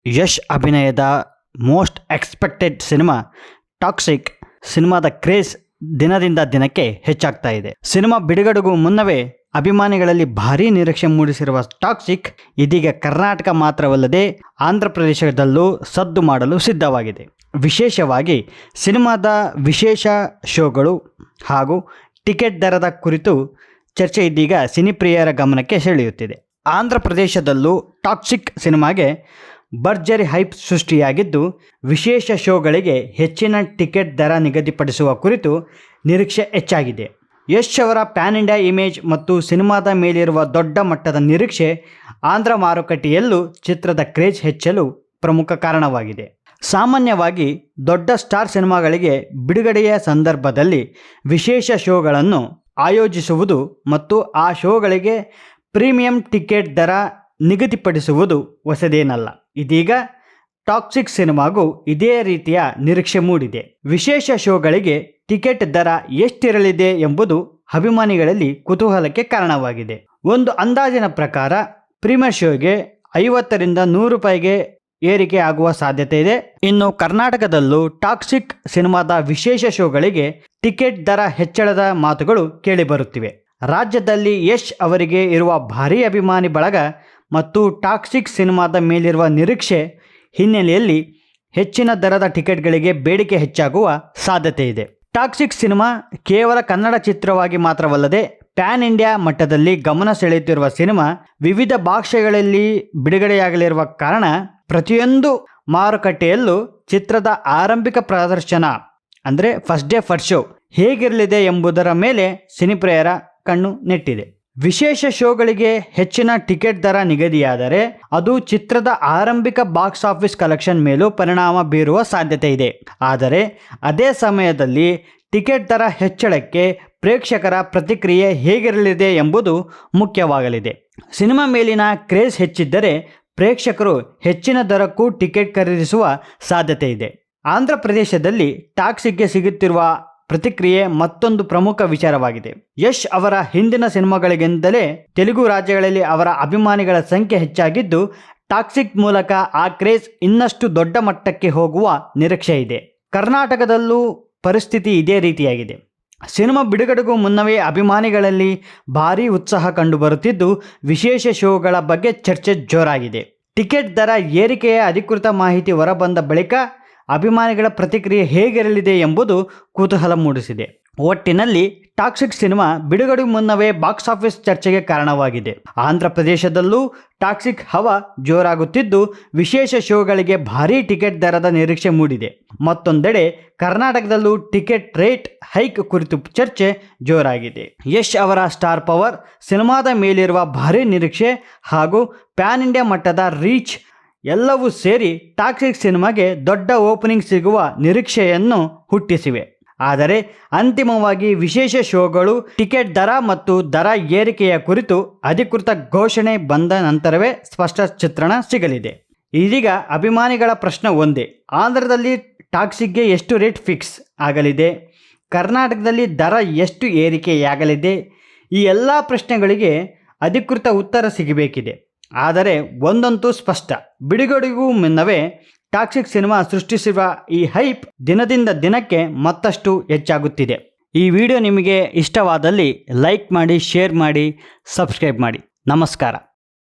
ಯಶ್ ಅಭಿನಯದ most expected cinema toxic ಸಿನಿಮಾದ craze ದಿನದಿಂದ ದಿನಕ್ಕೆ ಹೆಚ್ಚಾಗ್ತಾ ಇದೆ. ಸಿನಿಮಾ ಬಿಡುಗಡೆಗೂ ಮುನ್ನವೇ ಅಭಿಮಾನಿಗಳಲ್ಲಿ ಭಾರೀ ನಿರೀಕ್ಷೆ ಮೂಡಿಸಿರುವ ಟಾಕ್ಸಿಕ್ ಇದೀಗ ಕರ್ನಾಟಕ ಮಾತ್ರವಲ್ಲದೆ ಆಂಧ್ರ ಪ್ರದೇಶದಲ್ಲೂ ಸದ್ದು ಮಾಡಲು ಸಿದ್ಧವಾಗಿದೆ. ವಿಶೇಷವಾಗಿ ಸಿನಿಮಾದ ವಿಶೇಷ ಶೋಗಳು ಹಾಗೂ ಟಿಕೆಟ್ ದರದ ಕುರಿತು ಚರ್ಚೆ ಇದೀಗ ಸಿನಿಪ್ರಿಯರ ಗಮನಕ್ಕೆ ಸೆಳೆಯುತ್ತಿದೆ. ಆಂಧ್ರ ಪ್ರದೇಶದಲ್ಲೂ ಟಾಕ್ಸಿಕ್ ಸಿನಿಮಾಗೆ ಭರ್ಜರಿ ಹೈಪ್ ಸೃಷ್ಟಿಯಾಗಿದ್ದು, ವಿಶೇಷ ಶೋಗಳಿಗೆ ಹೆಚ್ಚಿನ ಟಿಕೆಟ್ ದರ ನಿಗದಿಪಡಿಸುವ ಕುರಿತು ನಿರೀಕ್ಷೆ ಹೆಚ್ಚಾಗಿದೆ. ಯಶ್ ಅವರ ಪ್ಯಾನ್ ಇಂಡಿಯಾ ಇಮೇಜ್ ಮತ್ತು ಸಿನಿಮಾದ ಮೇಲಿರುವ ದೊಡ್ಡ ಮಟ್ಟದ ನಿರೀಕ್ಷೆ ಆಂಧ್ರ ಮಾರುಕಟ್ಟೆಯಲ್ಲೂ ಚಿತ್ರದ ಕ್ರೇಜ್ ಹೆಚ್ಚಲು ಪ್ರಮುಖ ಕಾರಣವಾಗಿದೆ. ಸಾಮಾನ್ಯವಾಗಿ ದೊಡ್ಡ ಸ್ಟಾರ್ ಸಿನಿಮಾಗಳಿಗೆ ಬಿಡುಗಡೆಯ ಸಂದರ್ಭದಲ್ಲಿ ವಿಶೇಷ ಶೋಗಳನ್ನು ಆಯೋಜಿಸುವುದು ಮತ್ತು ಆ ಶೋಗಳಿಗೆ ಪ್ರೀಮಿಯಂ ಟಿಕೆಟ್ ದರ ನಿಗದಿಪಡಿಸುವುದು ಹೊಸದೇನಲ್ಲ. ಇದೀಗ ಟಾಕ್ಸಿಕ್ ಸಿನಿಮಾಗೂ ಇದೇ ರೀತಿಯ ನಿರೀಕ್ಷೆ ಮೂಡಿದೆ. ವಿಶೇಷ ಶೋಗಳಿಗೆ ಟಿಕೆಟ್ ದರ ಎಷ್ಟಿರಲಿದೆ ಎಂಬುದು ಅಭಿಮಾನಿಗಳಲ್ಲಿ ಕುತೂಹಲಕ್ಕೆ ಕಾರಣವಾಗಿದೆ. ಒಂದು ಅಂದಾಜಿನ ಪ್ರಕಾರ ಪ್ರೀಮಿಯರ್ ಶೋಗೆ 50ರಿಂದ 100 ರೂಪಾಯಿಗೆ ಏರಿಕೆ ಆಗುವ ಸಾಧ್ಯತೆ ಇದೆ. ಇನ್ನು ಕರ್ನಾಟಕದಲ್ಲೂ ಟಾಕ್ಸಿಕ್ ಸಿನಿಮಾದ ವಿಶೇಷ ಶೋಗಳಿಗೆ ಟಿಕೆಟ್ ದರ ಹೆಚ್ಚಳದ ಮಾತುಗಳು ಕೇಳಿಬರುತ್ತಿವೆ. ರಾಜ್ಯದಲ್ಲಿ ಯಶ್ ಅವರಿಗೆ ಇರುವ ಭಾರೀ ಅಭಿಮಾನಿ ಬಳಗ ಮತ್ತು ಟಾಕ್ಸಿಕ್ ಸಿನಿಮಾದ ಮೇಲಿರುವ ನಿರೀಕ್ಷೆ ಹಿನ್ನೆಲೆಯಲ್ಲಿ ಹೆಚ್ಚಿನ ದರದ ಟಿಕೆಟ್ಗಳಿಗೆ ಬೇಡಿಕೆ ಹೆಚ್ಚಾಗುವ ಸಾಧ್ಯತೆ ಇದೆ. ಟಾಕ್ಸಿಕ್ ಸಿನಿಮಾ ಕೇವಲ ಕನ್ನಡ ಚಿತ್ರವಾಗಿ ಮಾತ್ರವಲ್ಲದೆ ಪ್ಯಾನ್ ಇಂಡಿಯಾ ಮಟ್ಟದಲ್ಲಿ ಗಮನ ಸೆಳೆಯುತ್ತಿರುವ ಸಿನಿಮಾ. ವಿವಿಧ ಭಾಷೆಗಳಲ್ಲಿ ಬಿಡುಗಡೆಯಾಗಲಿರುವ ಕಾರಣ ಪ್ರತಿಯೊಂದು ಮಾರುಕಟ್ಟೆಯಲ್ಲೂ ಚಿತ್ರದ ಆರಂಭಿಕ ಪ್ರದರ್ಶನ ಅಂದರೆ ಫಸ್ಟ್ ಡೇ ಫಸ್ಟ್ ಶೋ ಹೇಗಿರಲಿದೆ ಎಂಬುದರ ಮೇಲೆ ಸಿನಿಪ್ರಿಯರ ಕಣ್ಣು ನೆಟ್ಟಿದೆ. ವಿಶೇಷ ಶೋಗಳಿಗೆ ಹೆಚ್ಚಿನ ಟಿಕೆಟ್ ದರ ನಿಗದಿಯಾದರೆ ಅದು ಚಿತ್ರದ ಆರಂಭಿಕ ಬಾಕ್ಸ್ ಆಫೀಸ್ ಕಲೆಕ್ಷನ್ ಮೇಲೂ ಪರಿಣಾಮ ಬೀರುವ ಸಾಧ್ಯತೆ ಇದೆ. ಆದರೆ ಅದೇ ಸಮಯದಲ್ಲಿ ಟಿಕೆಟ್ ದರ ಹೆಚ್ಚಳಕ್ಕೆ ಪ್ರೇಕ್ಷಕರ ಪ್ರತಿಕ್ರಿಯೆ ಹೇಗಿರಲಿದೆ ಎಂಬುದು ಮುಖ್ಯವಾಗಲಿದೆ. ಸಿನಿಮಾ ಮೇಲಿನ ಕ್ರೇಜ್ ಹೆಚ್ಚಿದ್ದರೆ ಪ್ರೇಕ್ಷಕರು ಹೆಚ್ಚಿನ ದರಕ್ಕೂ ಟಿಕೆಟ್ ಖರೀದಿಸುವ ಸಾಧ್ಯತೆ ಇದೆ. ಆಂಧ್ರ ಪ್ರದೇಶದಲ್ಲಿ ಟಾಕ್ಸಿಕ್ಗೆ ಸಿಗುತ್ತಿರುವ ಪ್ರತಿಕ್ರಿಯೆ ಮತ್ತೊಂದು ಪ್ರಮುಖ ವಿಚಾರವಾಗಿದೆ. ಯಶ್ ಅವರ ಹಿಂದಿನ ಸಿನಿಮಾಗಳಿಗಿಂತಲೇ ತೆಲುಗು ರಾಜ್ಯಗಳಲ್ಲಿ ಅವರ ಅಭಿಮಾನಿಗಳ ಸಂಖ್ಯೆ ಹೆಚ್ಚಾಗಿದ್ದು, ಟಾಕ್ಸಿಕ್ ಮೂಲಕ ಆ ಕ್ರೇಜ್ ಇನ್ನಷ್ಟು ದೊಡ್ಡ ಮಟ್ಟಕ್ಕೆ ಹೋಗುವ ನಿರೀಕ್ಷೆ ಇದೆ. ಕರ್ನಾಟಕದಲ್ಲೂ ಪರಿಸ್ಥಿತಿ ಇದೇ ರೀತಿಯಾಗಿದೆ. ಸಿನಿಮಾ ಬಿಡುಗಡೆಗೂ ಮುನ್ನವೇ ಅಭಿಮಾನಿಗಳಲ್ಲಿ ಭಾರೀ ಉತ್ಸಾಹ ಕಂಡುಬರುತ್ತಿದ್ದು, ವಿಶೇಷ ಶೋಗಳ ಬಗ್ಗೆ ಚರ್ಚೆ ಜೋರಾಗಿದೆ. ಟಿಕೆಟ್ ದರ ಏರಿಕೆಯ ಅಧಿಕೃತ ಮಾಹಿತಿ ಹೊರಬಂದ ಬಳಿಕ ಅಭಿಮಾನಿಗಳ ಪ್ರತಿಕ್ರಿಯೆ ಹೇಗಿರಲಿದೆ ಎಂಬುದು ಕುತೂಹಲ ಮೂಡಿಸಿದೆ. ಒಟ್ಟಿನಲ್ಲಿ ಟಾಕ್ಸಿಕ್ ಸಿನಿಮಾ ಬಿಡುಗಡೆ ಮುನ್ನವೇ ಬಾಕ್ಸ್ ಆಫೀಸ್ ಚರ್ಚೆಗೆ ಕಾರಣವಾಗಿದೆ. ಆಂಧ್ರ ಪ್ರದೇಶದಲ್ಲೂ ಟಾಕ್ಸಿಕ್ ಹವಾ ಜೋರಾಗುತ್ತಿದ್ದು, ವಿಶೇಷ ಶೋಗಳಿಗೆ ಭಾರೀ ಟಿಕೆಟ್ ದರದ ನಿರೀಕ್ಷೆ ಮೂಡಿದೆ. ಮತ್ತೊಂದೆಡೆ ಕರ್ನಾಟಕದಲ್ಲೂ ಟಿಕೆಟ್ ರೇಟ್ ಹೈಕ್ ಕುರಿತು ಚರ್ಚೆ ಜೋರಾಗಿದೆ. ಯಶ್ ಅವರ ಸ್ಟಾರ್ ಪವರ್, ಸಿನಿಮಾದ ಮೇಲಿರುವ ಭಾರೀ ನಿರೀಕ್ಷೆ ಹಾಗೂ ಪ್ಯಾನ್ ಇಂಡಿಯಾ ಮಟ್ಟದ ರೀಚ್ ಎಲ್ಲವೂ ಸೇರಿ ಟಾಕ್ಸಿಕ್ ಸಿನಿಮಾಗೆ ದೊಡ್ಡ ಓಪನಿಂಗ್ ಸಿಗುವ ನಿರೀಕ್ಷೆಯನ್ನು ಹುಟ್ಟಿಸಿವೆ. ಆದರೆ ಅಂತಿಮವಾಗಿ ವಿಶೇಷ ಶೋಗಳು, ಟಿಕೆಟ್ ದರ ಮತ್ತು ದರ ಏರಿಕೆಯ ಕುರಿತು ಅಧಿಕೃತ ಘೋಷಣೆ ಬಂದ ನಂತರವೇ ಸ್ಪಷ್ಟ ಚಿತ್ರಣ ಸಿಗಲಿದೆ. ಇದೀಗ ಅಭಿಮಾನಿಗಳ ಪ್ರಶ್ನೆ ಒಂದೇ: ಆಂಧ್ರದಲ್ಲಿ ಟಾಕ್ಸಿಕ್ಗೆ ಎಷ್ಟು ರೇಟ್ ಫಿಕ್ಸ್ ಆಗಲಿದೆ? ಕರ್ನಾಟಕದಲ್ಲಿ ದರ ಎಷ್ಟು ಏರಿಕೆಯಾಗಲಿದೆ? ಈ ಎಲ್ಲ ಪ್ರಶ್ನೆಗಳಿಗೆ ಅಧಿಕೃತ ಉತ್ತರ ಸಿಗಬೇಕಿದೆ. ಆದರೆ ಒಂದಂತೂ ಸ್ಪಷ್ಟ: ಬಿಡುಗಡೆಗೂ ಮುನ್ನವೇ ಟಾಕ್ಸಿಕ್ ಸಿನಿಮಾ ಸೃಷ್ಟಿಸಿರುವ ಈ ಹೈಪ್ ದಿನದಿಂದ ದಿನಕ್ಕೆ ಮತ್ತಷ್ಟು ಹೆಚ್ಚಾಗುತ್ತಿದೆ. ಈ ವಿಡಿಯೋ ನಿಮಗೆ ಇಷ್ಟವಾದಲ್ಲಿ ಲೈಕ್ ಮಾಡಿ, ಶೇರ್ ಮಾಡಿ, ಸಬ್ಸ್ಕ್ರೈಬ್ ಮಾಡಿ. ನಮಸ್ಕಾರ.